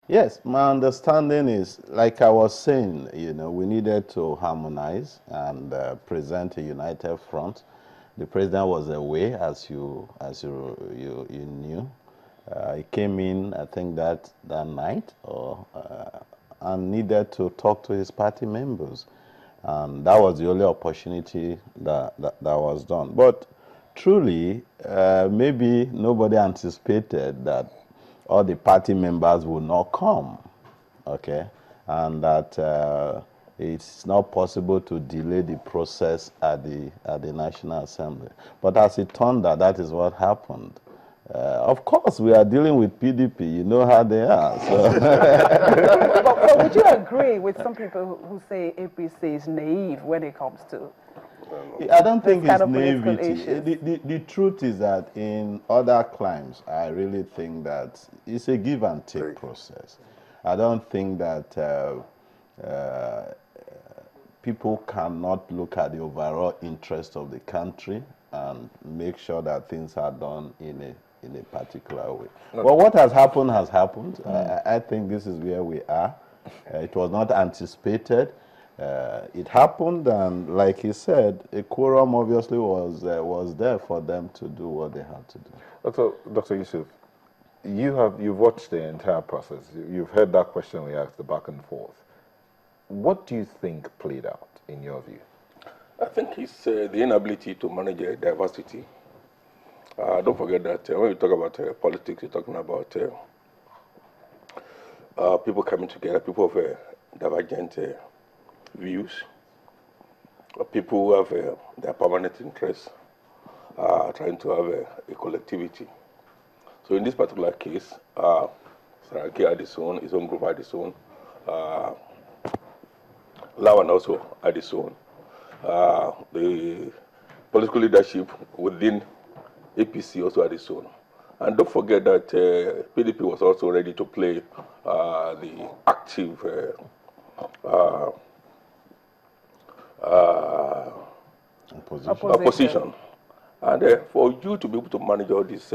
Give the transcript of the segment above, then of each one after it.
Yes, my understanding is, like I was saying, we needed to harmonize and present a united front. The president was away, as you knew. He came in, I think that night, and needed to talk to his party members, and that was the only opportunity that was done. But truly, maybe nobody anticipated that all the party members would not come, okay, and that it's not possible to delay the process at the National Assembly. But as it turned out, that is what happened. Of course, we are dealing with PDP. You know how they are. But would you agree with some people who say APC is naive when it comes to I don't think kind it's of political naivety. issues? The truth is that in other climes, I really think that it's a give and take process. I don't think that people cannot look at the overall interest of the country and make sure that things are done in a particular way. But what has happened has happened. I think this is where we are. It was not anticipated. It happened, and like he said, a quorum obviously was there for them to do what they had to do. Dr. Yusuf, you've watched the entire process. You've heard that question we asked, the back and forth. What do you think played out in your view? I think it's the inability to manage diversity. Don't forget that when you talk about politics, you're talking about people coming together, people of divergent views, people who have their permanent interests, trying to have a collectivity. So in this particular case, Saraki had his own group had his own, Lawan also had his own. The political leadership within APC also had its own. And don't forget that PDP was also ready to play the active opposition. And for you to be able to manage all this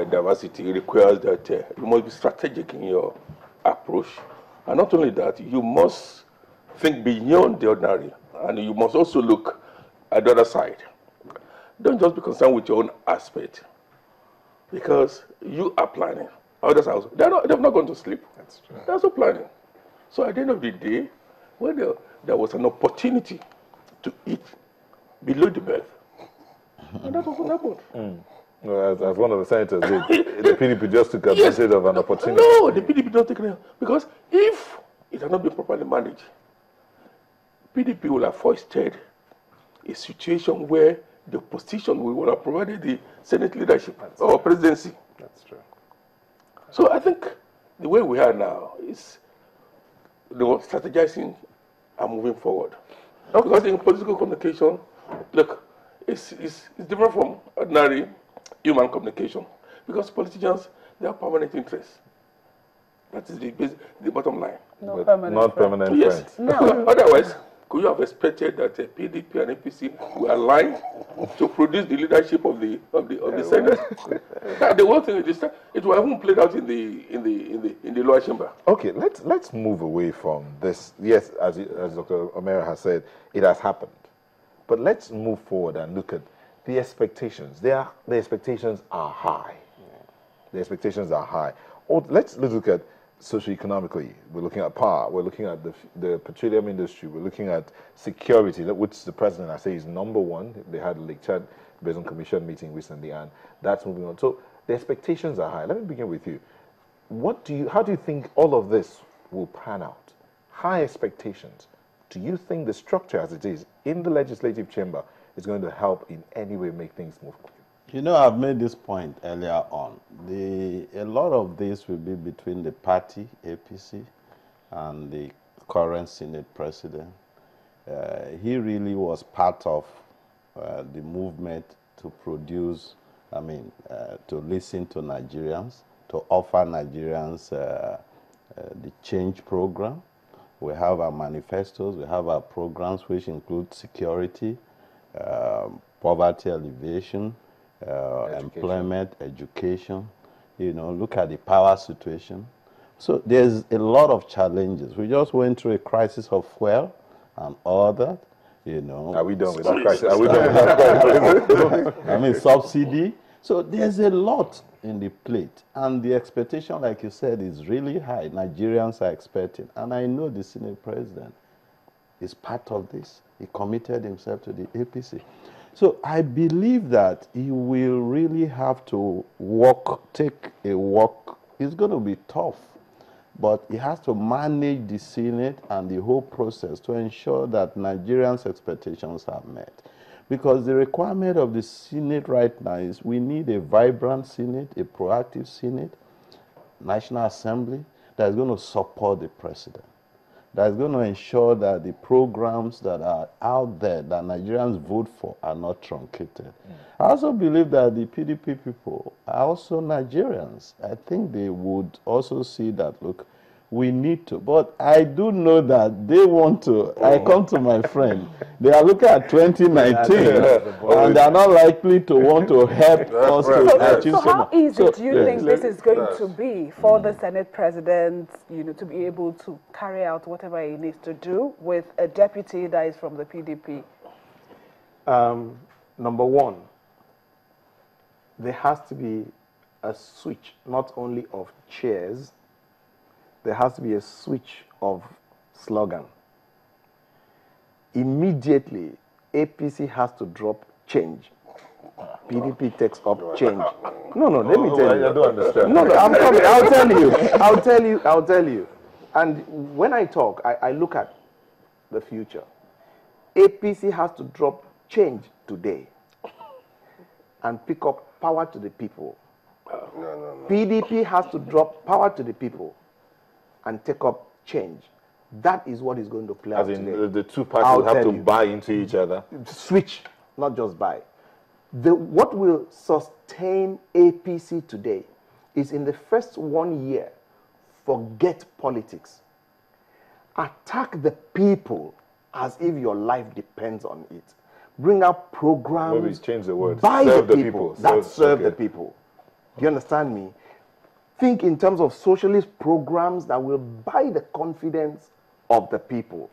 diversity, it requires that you must be strategic in your approach. And not only that, you must think beyond the ordinary, and you must also look at the other side. Don't just be concerned with your own aspect, because you are planning. Others are they're not going to sleep. That's true. They're also planning. So at the end of the day, when there was an opportunity to eat below the belt, and that was what happened. Well, as one of the senators did, the PDP just took advantage of an opportunity. No, the PDP don't take it, because if it had not been properly managed, PDP would have foisted a situation where the opposition would have provided the Senate leadership or presidency. That's true. So I think the way we are now is strategizing and moving forward. Because in political communication, look, it's different from ordinary human communication. Because politicians, they have permanent interests. That is the bottom line. No permanent permanent Yes. friends. No. Otherwise, could you have expected that PDP and APC were aligned to produce the leadership of the Senate? The whole thing is it will have played out in the lower chamber. Okay, let's move away from this. Yes, as Dr. Omera has said, it has happened. But let's move forward and look at the expectations. The expectations are high. The expectations are high. Or let's look at socioeconomically. We're looking at power. We're looking at the petroleum industry. We're looking at security, which the president, I say, is number one. They had a Lake Chad Basin Commission meeting recently, and that's moving on. So the expectations are high. Let me begin with you. How do you think all of this will pan out? High expectations. Do you think the structure as it is in the legislative chamber is going to help in any way make things move quicker? You know, I've made this point earlier on. A lot of this will be between the party, APC, and the current Senate president. He really was part of the movement to produce, to listen to Nigerians, to offer Nigerians the change program. We have our manifestos, we have our programs which include security, poverty alleviation, employment, education. Look at the power situation. So there's a lot of challenges. We just went through a crisis of fuel and all that, you know. Are we done with that crisis? Are we done with that crisis? I mean, subsidy. So there's a lot in the plate. And the expectation, like you said, is really high. Nigerians are expecting. And I know the Senate president is part of this. He committed himself to the APC. So I believe that he will really have to take a walk. It's going to be tough, but he has to manage the Senate and the whole process to ensure that Nigerians' expectations are met. Because the requirement of the Senate right now is we need a vibrant Senate, a proactive Senate, National Assembly that is going to support the president, that is going to ensure that the programs that are out there that Nigerians vote for are not truncated. I also believe that the PDP people are also Nigerians. I think they would also see that, look, we need to. But I do know that they want to. I come to my friend. They are looking at 2019, and they are not likely to want to help us to achieve so so how much. easy do you think this is going to be for the Senate president, you know, to be able to carry out whatever he needs to do with a deputy that is from the PDP? Number one, there has to be a switch, not only of chairs, there has to be a switch of slogan. Immediately, APC has to drop change. PDP takes up change. No, let me tell you. I don't understand. No, I'm coming. I'll tell you. And when I talk, I look at the future. APC has to drop change today and pick up power to the people. PDP has to drop power to the people and take up change. That is what is going to play out As in, today. the two parties have to buy into each other. Switch, not just buy. What will sustain APC today is in the first 1 year, forget politics. Attack the people as if your life depends on it. Bring out programs. Maybe change the word. By Serve the the people. people. That serve the Okay. people. Do you understand me? Think in terms of socialist programs that will buy the confidence of the people.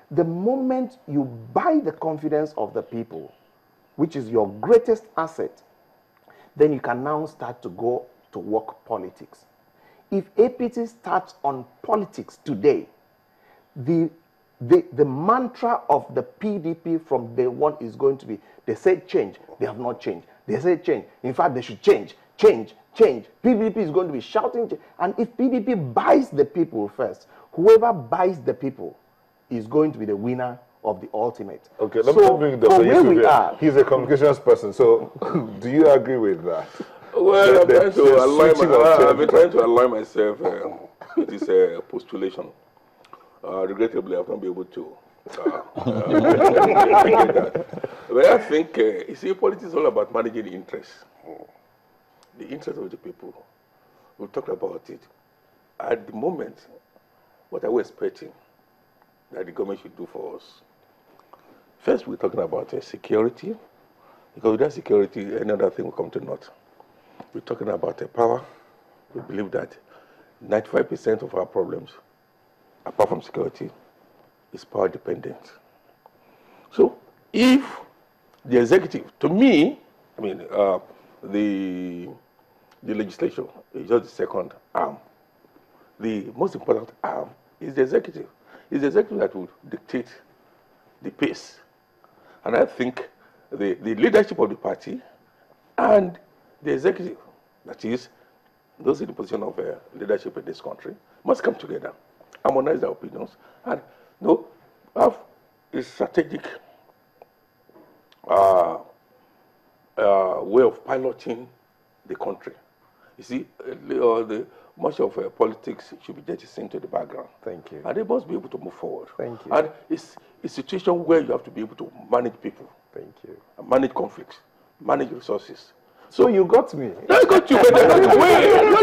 The moment you buy the confidence of the people, which is your greatest asset, then you can now start to go to work politics. If APT starts on politics today, the mantra of the PDP from day one is going to be, they say change, they have not changed. They say change. In fact, they should change. PDP is going to be shouting. And if PDP buys the people first, whoever buys the people is going to be the winner of the ultimate. Okay, let me bring Dr. where we Yusuf are, here. He's a communications person, so do you agree with that? Well, I've been switching trying to align myself with this postulation. Regrettably, I've not been able to get that. But I think, you see, politics is all about managing the interests. The interest of the people. We'll talk about it. At the moment, what are we expecting that the government should do for us? First, we're talking about security, because without security, any other thing will come to naught. We're talking about power. We believe that 95% of our problems, apart from security, is power dependent. So, if the executive, to me, I mean, the legislature is just the second arm. The most important arm is the executive. It's the executive that will dictate the pace. And I think the leadership of the party and the executive, that is, those in the position of leadership in this country, must come together, harmonize their opinions, and have a strategic way of piloting the country. You see, much of politics should be jettisoned to the background. Thank you. And they must be able to move forward. Thank you. And it's a situation where you have to be able to manage people, Thank you. manage conflicts, manage resources. So you got me. I got you, but not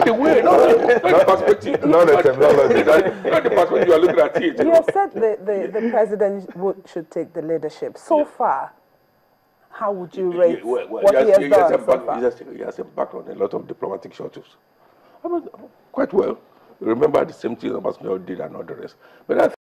the way, not the perspective. Not the technology. Not the perspective you are looking at it. You have said the president should take the leadership. So far, how would you rate what he has done so far? He has embarked on a lot of diplomatic shuttles. I mean, quite well. remember the same thing Obasanjo did and all the rest. But I